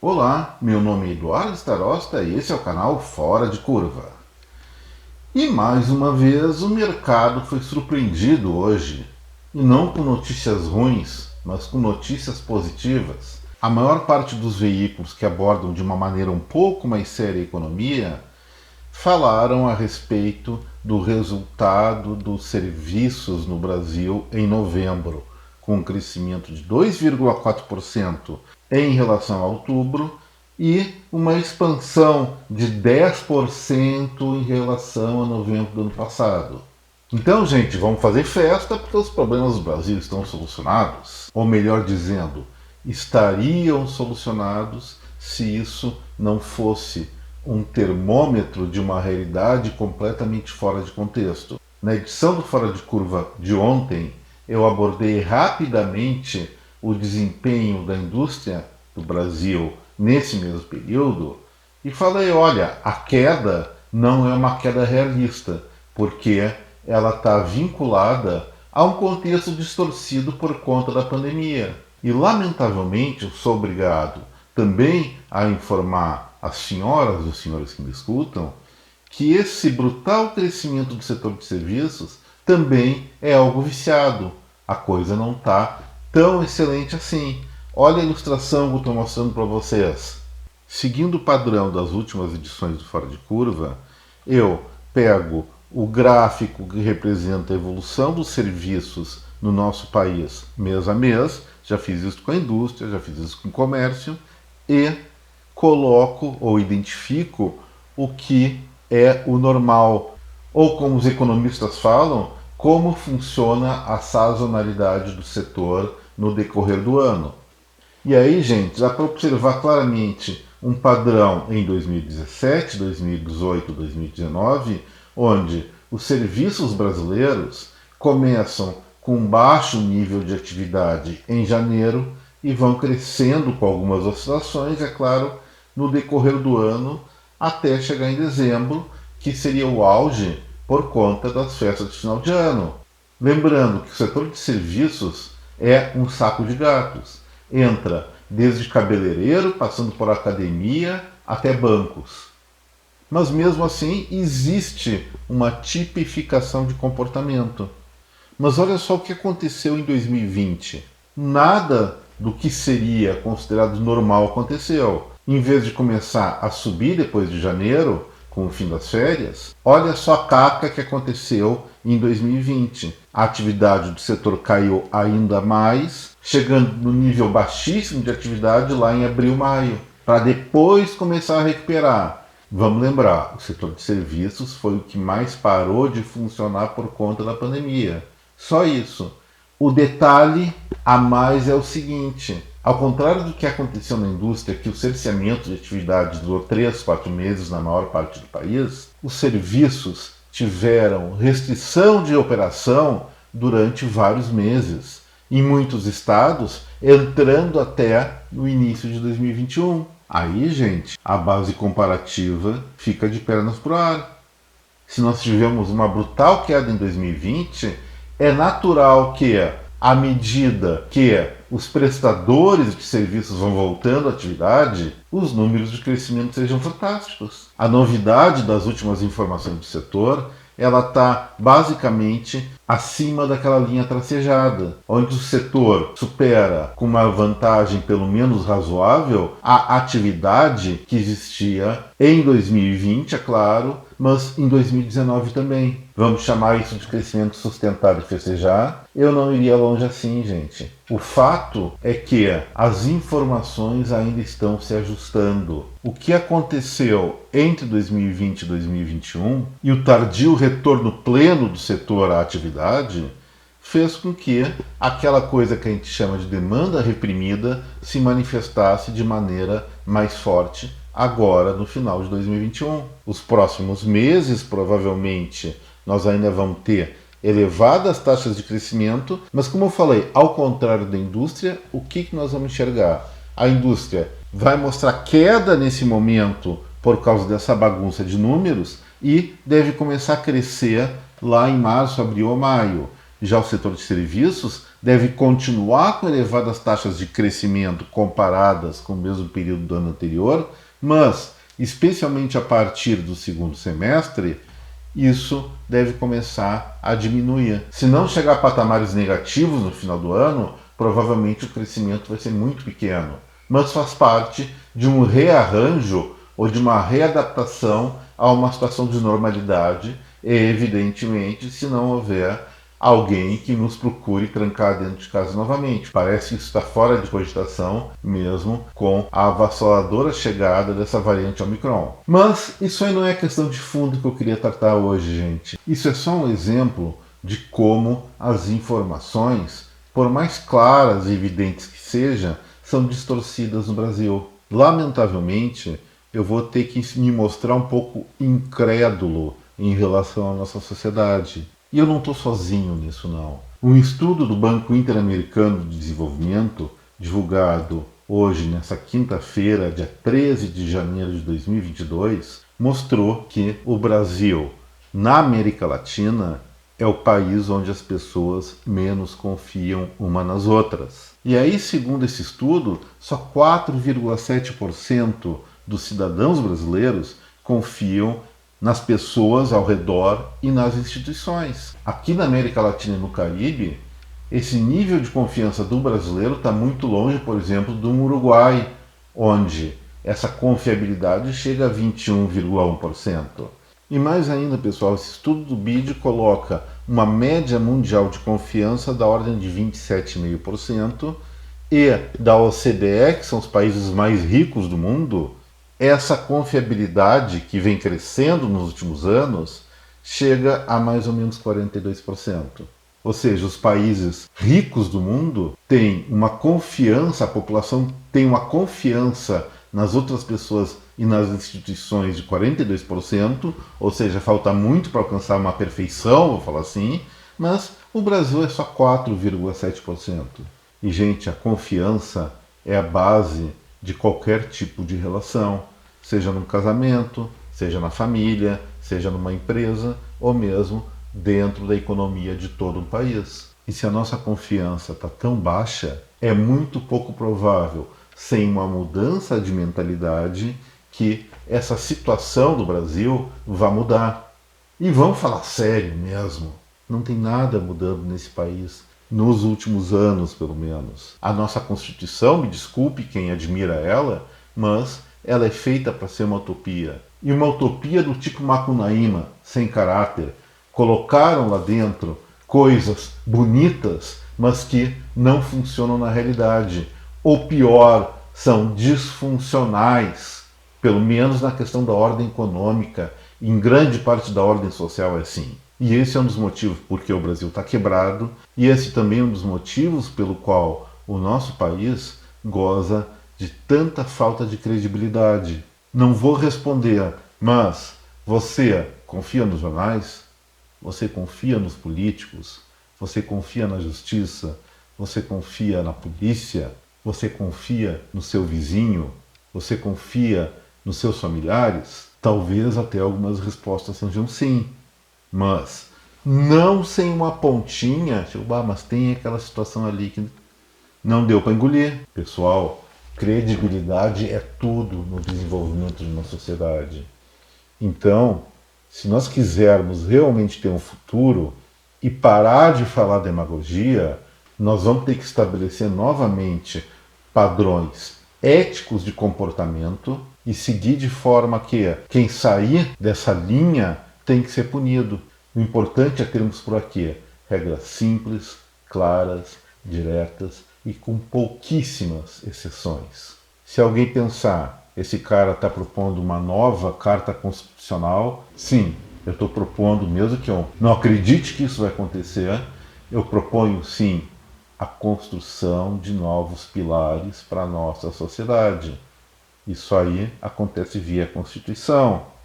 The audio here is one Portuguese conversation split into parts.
Olá, meu nome é Eduardo Starosta e esse é o canal Fora de Curva. E mais uma vez o mercado foi surpreendido hoje, e não com notícias ruins, mas com notícias positivas. A maior parte dos veículos que abordam de uma maneira um pouco mais séria a economia falaram a respeito do resultado dos serviços no Brasil em novembro, com um crescimento de 2,4% em relação a outubro e uma expansão de 10% em relação a novembro do ano passado. Então, gente, vamos fazer festa porque os problemas do Brasil estão solucionados. Ou melhor dizendo, estariam solucionados se isso não fosse um termômetro de uma realidade completamente fora de contexto. Na edição do Fora de Curva de ontem, eu abordei rapidamente o desempenho da indústria do Brasil nesse mesmo período e falei: olha, a queda não é uma queda realista, porque ela está vinculada a um contexto distorcido por conta da pandemia. E, lamentavelmente, eu sou obrigado também a informar as senhoras e os senhores que me escutam que esse brutal crescimento do setor de serviços também é algo viciado. A coisa não está tão excelente assim. Olha a ilustração que eu estou mostrando para vocês. Seguindo o padrão das últimas edições do Fora de Curva, eu pego o gráfico que representa a evolução dos serviços no nosso país mês a mês, já fiz isso com a indústria, já fiz isso com o comércio, e coloco ou identifico o que é o normal, ou como os economistas falam, como funciona a sazonalidade do setor no decorrer do ano. E aí, gente, dá para observar claramente um padrão em 2017, 2018, 2019, onde os serviços brasileiros começam com baixo nível de atividade em janeiro e vão crescendo com algumas oscilações, é claro, no decorrer do ano, até chegar em dezembro, que seria o auge por conta das festas de final de ano. Lembrando que o setor de serviços é um saco de gatos. Entra desde cabeleireiro, passando por academia, até bancos. Mas mesmo assim existe uma tipificação de comportamento. Mas olha só o que aconteceu em 2020. Nada do que seria considerado normal aconteceu. Em vez de começar a subir depois de janeiro, com o fim das férias, olha só a caca que aconteceu em 2020. A atividade do setor caiu ainda mais, chegando no nível baixíssimo de atividade lá em abril, maio, para depois começar a recuperar. Vamos lembrar, o setor de serviços foi o que mais parou de funcionar por conta da pandemia. Só isso. O detalhe a mais é o seguinte: ao contrário do que aconteceu na indústria, que o cerceamento de atividade durou 3, 4 meses na maior parte do país, os serviços tiveram restrição de operação durante vários meses. Em muitos estados, entrando até no início de 2021. Aí, gente, a base comparativa fica de pernas pro ar. Se nós tivemos uma brutal queda em 2020, é natural que, à medida que os prestadores de serviços vão voltando à atividade, os números de crescimento sejam fantásticos. A novidade das últimas informações do setor, ela está basicamente acima daquela linha tracejada, onde o setor supera com uma vantagem pelo menos razoável a atividade que existia em 2020, é claro, mas em 2019 também. Vamos chamar isso de crescimento sustentável e festejar? Eu não iria longe assim, gente. O fato é que as informações ainda estão se ajustando. O que aconteceu entre 2020 e 2021 e o tardio retorno pleno do setor à atividade fez com que aquela coisa que a gente chama de demanda reprimida se manifestasse de maneira mais forte agora no final de 2021. Os próximos meses, provavelmente, nós ainda vamos ter elevadas taxas de crescimento, mas como eu falei, ao contrário da indústria, o que nós vamos enxergar? A indústria vai mostrar queda nesse momento por causa dessa bagunça de números e deve começar a crescer lá em março, abril ou maio. Já o setor de serviços deve continuar com elevadas taxas de crescimento comparadas com o mesmo período do ano anterior, mas, especialmente a partir do segundo semestre, isso deve começar a diminuir. Se não chegar a patamares negativos no final do ano, provavelmente o crescimento vai ser muito pequeno, mas faz parte de um rearranjo ou de uma readaptação a uma situação de normalidade, e evidentemente, se não houver alguém que nos procure trancar dentro de casa novamente. Parece que isso está fora de cogitação, mesmo com a avassaladora chegada dessa variante Omicron. Mas isso aí não é questão de fundo que eu queria tratar hoje, gente. Isso é só um exemplo de como as informações, por mais claras e evidentes que sejam, são distorcidas no Brasil. Lamentavelmente, eu vou ter que me mostrar um pouco incrédulo em relação à nossa sociedade. E eu não estou sozinho nisso, não. Um estudo do Banco Interamericano de Desenvolvimento, divulgado hoje, nessa quinta-feira, dia 13 de janeiro de 2022, mostrou que o Brasil, na América Latina, é o país onde as pessoas menos confiam uma nas outras. E aí, segundo esse estudo, só 4,7% dos cidadãos brasileiros confiam nas pessoas ao redor e nas instituições. Aqui na América Latina e no Caribe, esse nível de confiança do brasileiro está muito longe, por exemplo, do Uruguai, onde essa confiabilidade chega a 21,1%. E mais ainda, pessoal, esse estudo do BID coloca uma média mundial de confiança da ordem de 27,5% e da OCDE, que são os países mais ricos do mundo, essa confiabilidade que vem crescendo nos últimos anos chega a mais ou menos 42%. Ou seja, os países ricos do mundo têm uma confiança, a população tem uma confiança nas outras pessoas e nas instituições de 42%, ou seja, falta muito para alcançar uma perfeição, vou falar assim, mas o Brasil é só 4,7%. E, gente, a confiança é a base de qualquer tipo de relação, seja num casamento, seja na família, seja numa empresa ou mesmo dentro da economia de todo um país. E se a nossa confiança está tão baixa, é muito pouco provável, sem uma mudança de mentalidade, que essa situação do Brasil vá mudar. E vamos falar sério mesmo, não tem nada mudando nesse país. Nos últimos anos, pelo menos. A nossa Constituição, me desculpe quem admira ela, mas ela é feita para ser uma utopia. E uma utopia do tipo Macunaíma, sem caráter. Colocaram lá dentro coisas bonitas, mas que não funcionam na realidade. Ou pior, são disfuncionais. Pelo menos na questão da ordem econômica. Em grande parte da ordem social é assim. E esse é um dos motivos porque o Brasil está quebrado, e esse também é um dos motivos pelo qual o nosso país goza de tanta falta de credibilidade. Não vou responder, mas você confia nos jornais? Você confia nos políticos? Você confia na justiça? Você confia na polícia? Você confia no seu vizinho? Você confia nos seus familiares? Talvez até algumas respostas sejam sim. Mas não sem uma pontinha, tipo, mas tem aquela situação ali que não deu para engolir. Pessoal, credibilidade é tudo no desenvolvimento de uma sociedade. Então, se nós quisermos realmente ter um futuro e parar de falar demagogia, nós vamos ter que estabelecer novamente padrões éticos de comportamento e seguir de forma que quem sair dessa linha tem que ser punido. O importante é termos por aqui regras simples, claras, diretas e com pouquíssimas exceções. Se alguém pensar, esse cara está propondo uma nova carta constitucional, sim, eu estou propondo, mesmo que eu não acredite que isso vai acontecer, eu proponho sim a construção de novos pilares para a nossa sociedade. Isso aí acontece via Constituição.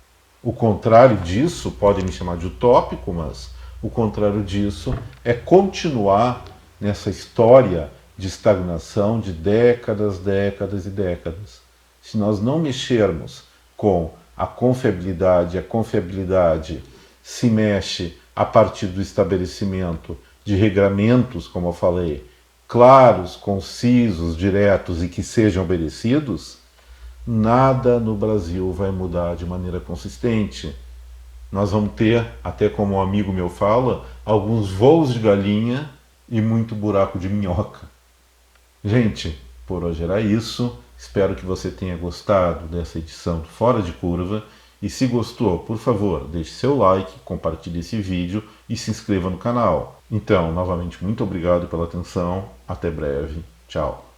O contrário disso, pode me chamar de utópico, mas o contrário disso é continuar nessa história de estagnação de décadas, décadas e décadas. Se nós não mexermos com a confiabilidade se mexe a partir do estabelecimento de regramentos, como eu falei, claros, concisos, diretos e que sejam obedecidos, nada no Brasil vai mudar de maneira consistente. Nós vamos ter, até como um amigo meu fala, alguns voos de galinha e muito buraco de minhoca. Gente, por hoje era isso. Espero que você tenha gostado dessa edição do Fora de Curva. E se gostou, por favor, deixe seu like, compartilhe esse vídeo e se inscreva no canal. Então, novamente, muito obrigado pela atenção. Até breve. Tchau.